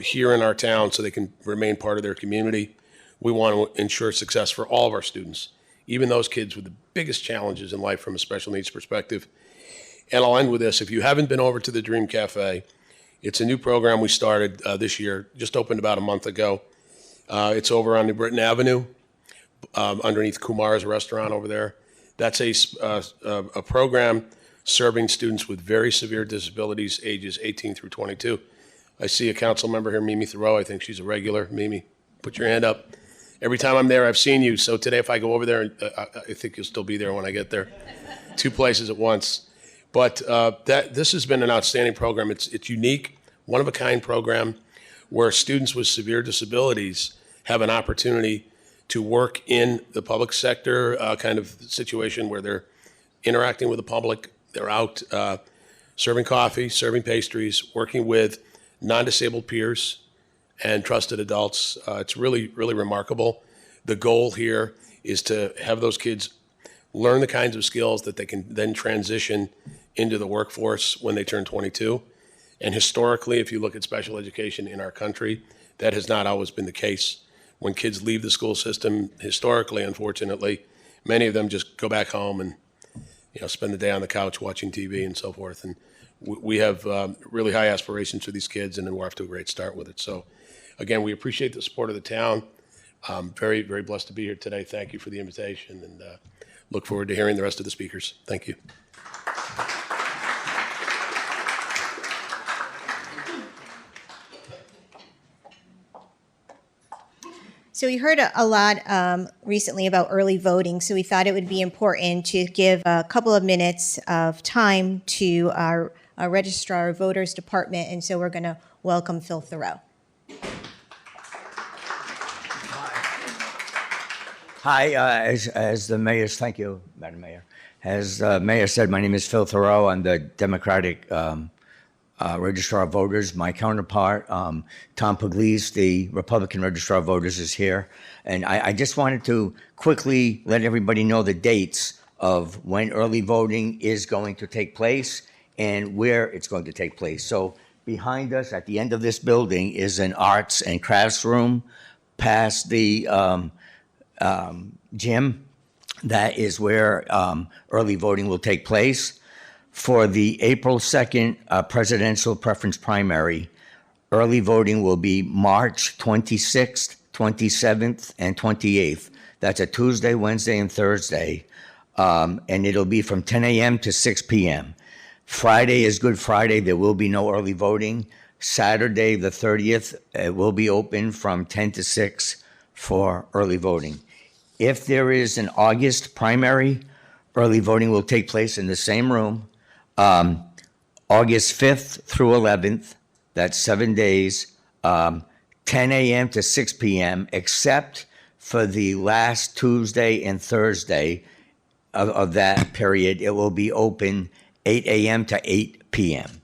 here in our town so they can remain part of their community. We want to ensure success for all of our students, even those kids with the biggest challenges in life from a special needs perspective. And I'll end with this. If you haven't been over to the Dream Cafe, it's a new program we started this year, just opened about a month ago. It's over on New Britain Avenue, underneath Kumar's restaurant over there. That's a program serving students with very severe disabilities, ages 18 through 22. I see a council member here, Mimi Thoreau. I think she's a regular. Mimi, put your hand up. Every time I'm there, I've seen you. So today, if I go over there, I think you'll still be there when I get there. 2 places at once. But this has been an outstanding program. It's unique, one-of-a-kind program where students with severe disabilities have an opportunity to work in the public sector kind of situation where they're interacting with the public. They're out serving coffee, serving pastries, working with non-disabled peers and trusted adults. It's really, really remarkable. The goal here is to have those kids learn the kinds of skills that they can then transition into the workforce when they turn 22. And historically, if you look at special education in our country, that has not always been the case. When kids leave the school system, historically, unfortunately, many of them just go back home and spend the day on the couch watching TV and so forth. And we have really high aspirations for these kids, and we're off to a great start with it. So, again, we appreciate the support of the town. Very, very blessed to be here today. Thank you for the invitation, and look forward to hearing the rest of the speakers. Thank you. So we heard a lot recently about early voting, so we thought it would be important to give a couple of minutes of time to our Registrar of Voters Department, and so we're going to welcome Phil Thoreau. Hi, as the mayor's, thank you, Madam Mayor. As the mayor said, my name is Phil Thoreau. I'm the Democratic Registrar of Voters. My counterpart, Tom Pugliese, the Republican Registrar of Voters, is here. And I just wanted to quickly let everybody know the dates of when early voting is going to take place and where it's going to take place. So behind us, at the end of this building, is an arts and crafts room past the gym. That is where early voting will take place. For the April 2nd presidential preference primary, early voting will be March 26th, 27th, and 28th. That's a Tuesday, Wednesday, and Thursday. And it'll be from 10 a.m. to 6 p.m. Friday is Good Friday. There will be no early voting. Saturday, the 30th, it will be open from 10 to 6 for early voting. If there is an August primary, early voting will take place in the same room, August 5th through 11th. That's 7 days, 10 a.m. to 6 p.m., except for the last Tuesday and Thursday of that period. It will be open 8 a.m. to 8 p.m.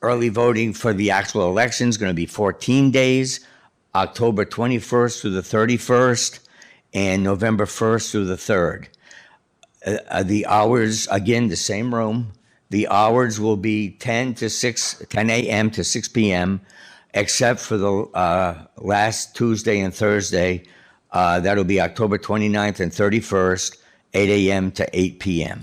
Early voting for the actual election is going to be 14 days, October 21st through the 31st, and November 1st through the 3rd. The hours, again, the same room. The hours will be 10 a.m. to 6 p.m., except for the last Tuesday and Thursday. That'll be October 29th and 31st, 8 a.m. to 8 p.m.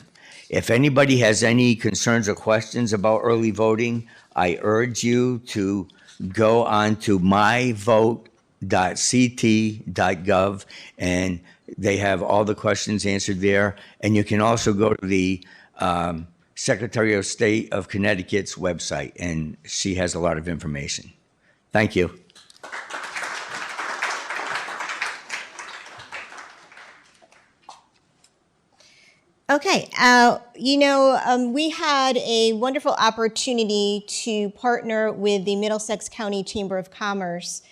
If anybody has any concerns or questions about early voting, I urge you to go on to myvote.ct.gov, and they have all the questions answered there. And you can also go to the Secretary of State of Connecticut's website, and she has a lot of information. Thank you. Okay, we had a wonderful opportunity to partner with the Middlesex County Chamber of Commerce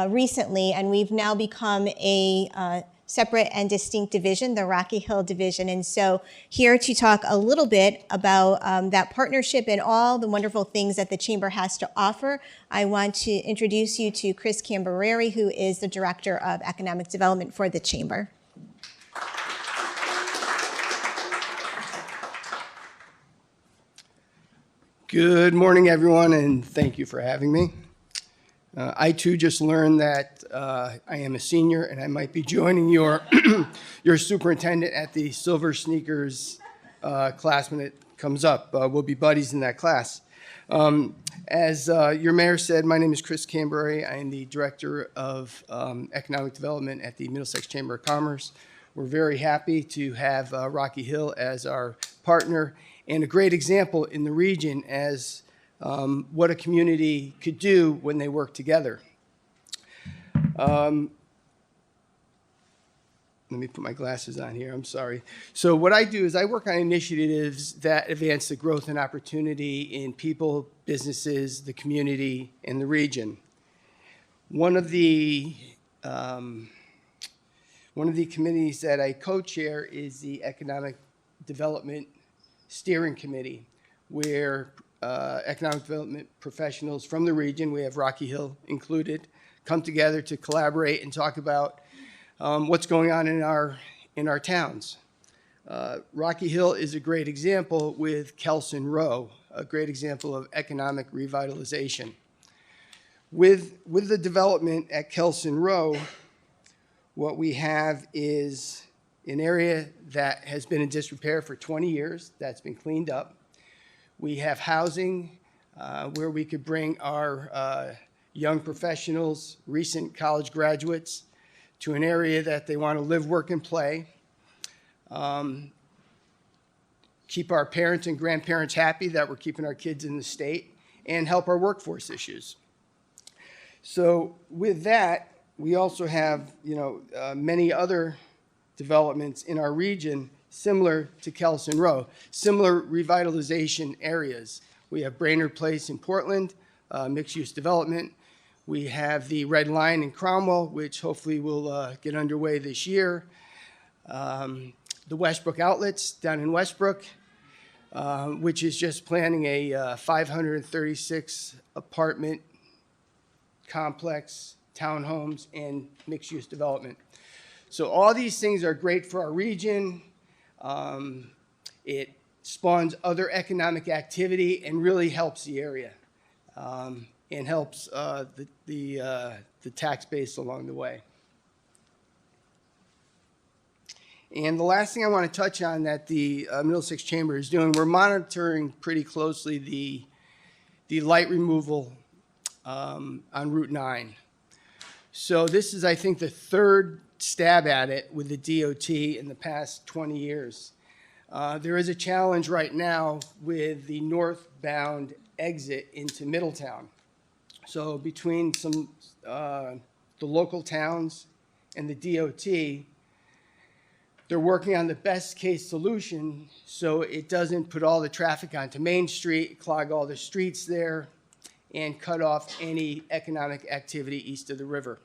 recently, and we've now become a separate and distinct division, the Rocky Hill Division. And so here to talk a little bit about that partnership and all the wonderful things that the Chamber has to offer, I want to introduce you to Chris Cambereri, who is the Director of Economic Development for the Chamber. Good morning, everyone, and thank you for having me. I too just learned that I am a senior and I might be joining your superintendent at the Silver Sneakers class when it comes up. We'll be buddies in that class. As your mayor said, my name is Chris Cambereri. I am the Director of Economic Development at the Middlesex Chamber of Commerce. We're very happy to have Rocky Hill as our partner and a great example in the region as what a community could do when they work together. Let me put my glasses on here, I'm sorry. So what I do is I work on initiatives that advance the growth and opportunity in people, businesses, the community, and the region. One of the committees that I co-chair is the Economic Development Steering Committee, where economic development professionals from the region, we have Rocky Hill included, come together to collaborate and talk about what's going on in our towns. Rocky Hill is a great example with Kelson Row, a great example of economic revitalization. With the development at Kelson Row, what we have is an area that has been in disrepair for 20 years, that's been cleaned up. We have housing where we could bring our young professionals, recent college graduates, to an area that they want to live, work, and play. Keep our parents and grandparents happy that we're keeping our kids in the state, and help our workforce issues. So with that, we also have many other developments in our region similar to Kelson Row, similar revitalization areas. We have Brainerd Place in Portland, mixed-use development. We have the Red Line in Cromwell, which hopefully will get underway this year. The Westbrook Outlets down in Westbrook, which is just planning a 536 apartment complex, townhomes, and mixed-use development. So all these things are great for our region. It spawns other economic activity and really helps the area and helps the tax base along the way. And the last thing I want to touch on that the Middlesex Chamber is doing, we're monitoring pretty closely the light removal on Route 9. So this is, I think, the third stab at it with the DOT in the past 20 years. There is a challenge right now with the northbound exit into Middletown. So between the local towns and the DOT, they're working on the best case solution so it doesn't put all the traffic onto Main Street, clog all the streets there, and cut off any economic activity east of the river.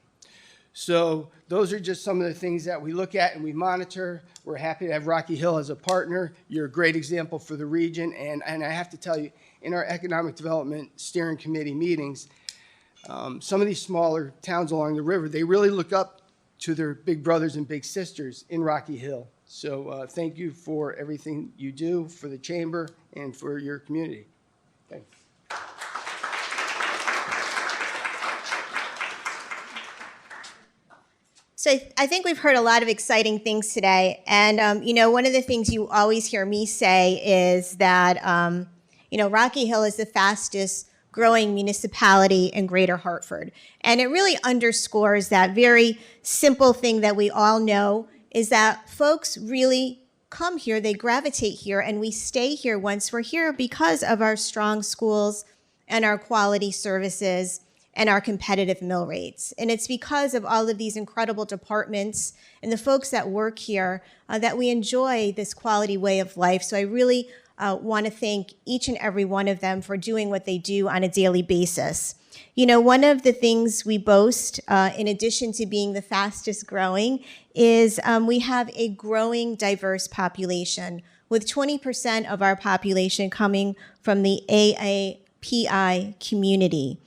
So those are just some of the things that we look at and we monitor. We're happy to have Rocky Hill as a partner. You're a great example for the region. And I have to tell you, in our Economic Development Steering Committee meetings, some of these smaller towns along the river, they really look up to their big brothers and big sisters in Rocky Hill. So thank you for everything you do for the chamber and for your community. Thanks. So I think we've heard a lot of exciting things today. And, you know, one of the things you always hear me say is that, you know, Rocky Hill is the fastest growing municipality in Greater Hartford. And it really underscores that very simple thing that we all know is that folks really come here, they gravitate here, and we stay here once we're here because of our strong schools and our quality services and our competitive mill rates. And it's because of all of these incredible departments and the folks that work here that we enjoy this quality way of life. So I really want to thank each and every one of them for doing what they do on a daily basis. You know, one of the things we boast, in addition to being the fastest growing, is we have a growing diverse population, with 20% of our population coming from the AAPI community.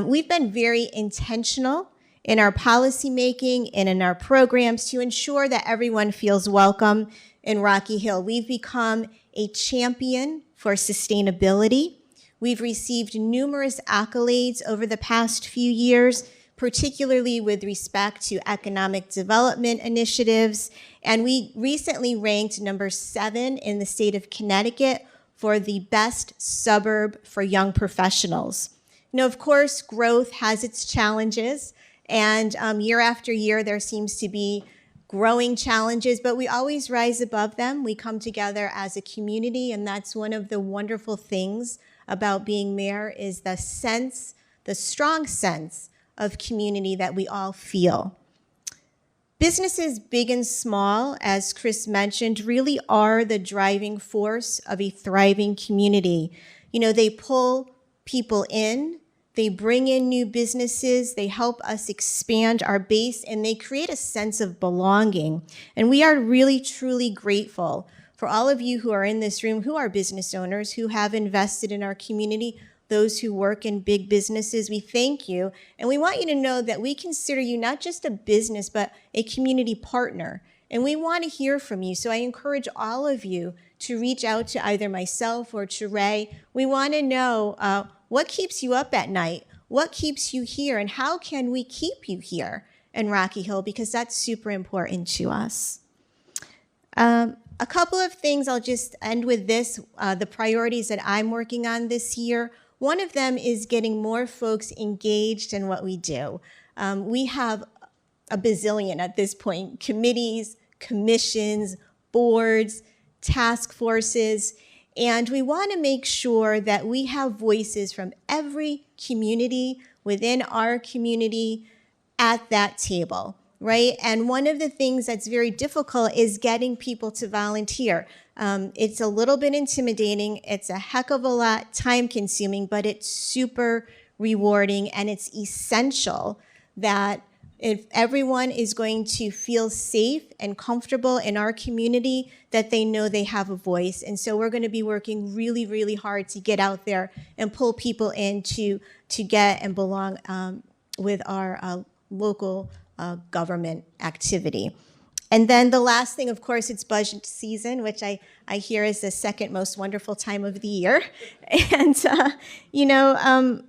We've been very intentional in our policymaking and in our programs to ensure that everyone feels welcome in Rocky Hill. We've become a champion for sustainability. We've received numerous accolades over the past few years, particularly with respect to economic development initiatives. And we recently ranked number 7 in the state of Connecticut for the best suburb for young professionals. You know, of course, growth has its challenges, and year after year there seems to be growing challenges, but we always rise above them. We come together as a community, and that's one of the wonderful things about being mayor is the sense, the strong sense of community that we all feel. Businesses, big and small, as Chris mentioned, really are the driving force of a thriving community. You know, they pull people in, they bring in new businesses, they help us expand our base, and they create a sense of belonging. And we are really, truly grateful for all of you who are in this room, who are business owners, who have invested in our community, those who work in big businesses. We thank you. And we want you to know that we consider you not just a business, but a community partner. And we want to hear from you. So I encourage all of you to reach out to either myself or to Ray. We want to know what keeps you up at night, what keeps you here, and how can we keep you here in Rocky Hill, because that's super important to us. A couple of things, I'll just end with this, the priorities that I'm working on this year. One of them is getting more folks engaged in what we do. We have a bazillion at this point, committees, commissions, boards, task forces, and we want to make sure that we have voices from every community within our community at that table, right? And one of the things that's very difficult is getting people to volunteer. It's a little bit intimidating. It's a heck of a lot time consuming, but it's super rewarding, and it's essential that if everyone is going to feel safe and comfortable in our community, that they know they have a voice. And so we're going to be working really, really hard to get out there and pull people in to get and belong with our local government activity. And then the last thing, of course, it's budget season, which I hear is the second most wonderful time of the year. And, you know,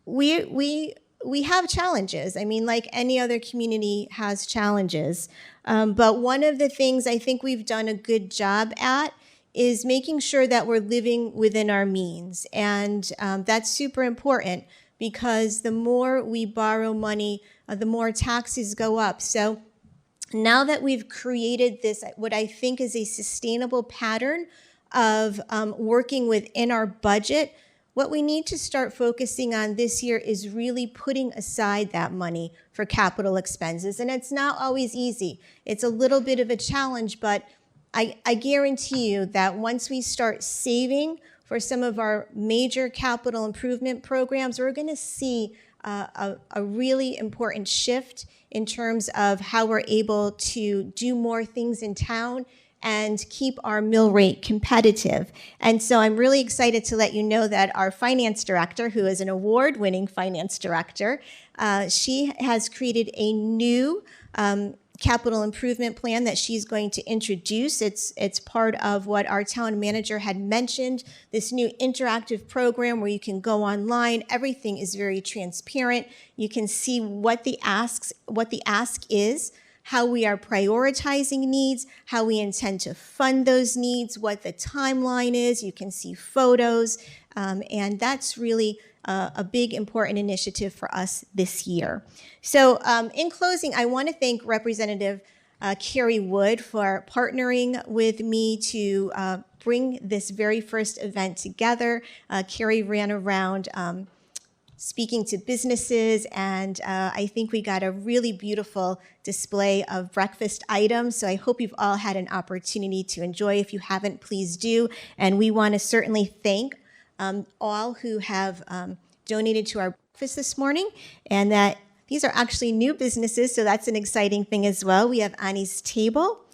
we we have challenges. I mean, like any other community has challenges. But one of the things I think we've done a good job at is making sure that we're living within our means. And that's super important because the more we borrow money, the more taxes go up. So now that we've created this, what I think is a sustainable pattern of working within our budget, what we need to start focusing on this year is really putting aside that money for capital expenses. And it's not always easy. It's a little bit of a challenge, but I guarantee you that once we start saving for some of our major capital improvement programs, we're going to see a really important shift in terms of how we're able to do more things in town and keep our mill rate competitive. And so I'm really excited to let you know that our finance director, who is an award-winning finance director, she has created a new capital improvement plan that she's going to introduce. It's part of what our town manager had mentioned, this new interactive program where you can go online. Everything is very transparent. You can see what the ask is, how we are prioritizing needs, how we intend to fund those needs, what the timeline is. You can see photos, and that's really a big important initiative for us this year. So in closing, I want to thank Representative Carrie Wood for partnering with me to bring this very first event together. Carrie ran around speaking to businesses, and I think we got a really beautiful display of breakfast items. So I hope you've all had an opportunity to enjoy. If you haven't, please do. And we want to certainly thank all who have donated to our breakfast this morning, and that these are actually new businesses, so that's an exciting thing as well. We have Annie's Table,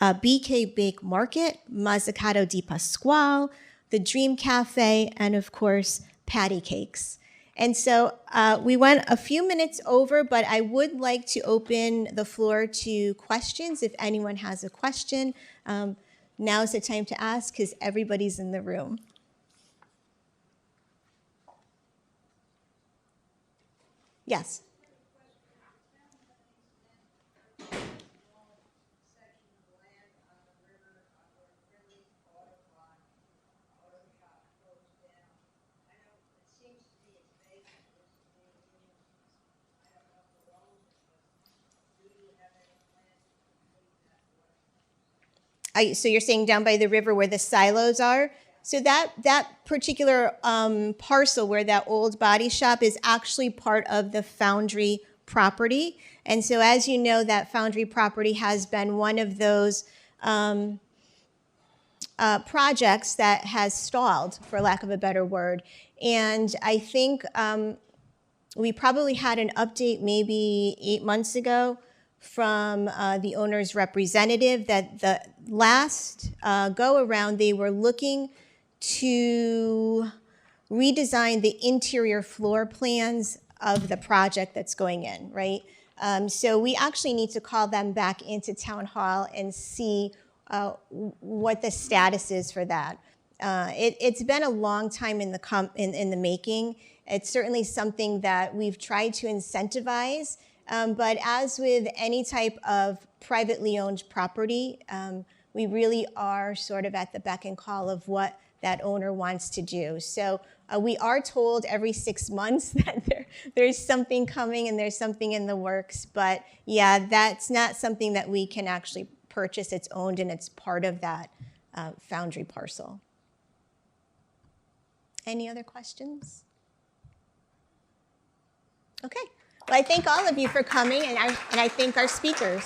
BK Bake Market, Mazzucato di Pasquale, the Dream Cafe, and of course, Patty Cakes. And so we went a few minutes over, but I would like to open the floor to questions. If anyone has a question, now's the time to ask because everybody's in the room. Yes. So you're saying down by the river where the silos are? So that particular parcel where that old body shop is actually part of the Foundry property. And so as you know, that Foundry property has been one of those projects that has stalled, for lack of a better word. And I think we probably had an update maybe 8 months ago from the owner's representative that the last go around, they were looking to redesign the interior floor plans of the project that's going in, right? So we actually need to call them back into town hall and see what the status is for that. It's been a long time in the making. It's certainly something that we've tried to incentivize, but as with any type of privately owned property, we really are sort of at the beck and call of what that owner wants to do. So we are told every 6 months that there's something coming and there's something in the works, but yeah, that's not something that we can actually purchase. It's owned and it's part of that Foundry parcel. Any other questions? Okay. Well, I thank all of you for coming, and I thank our speakers.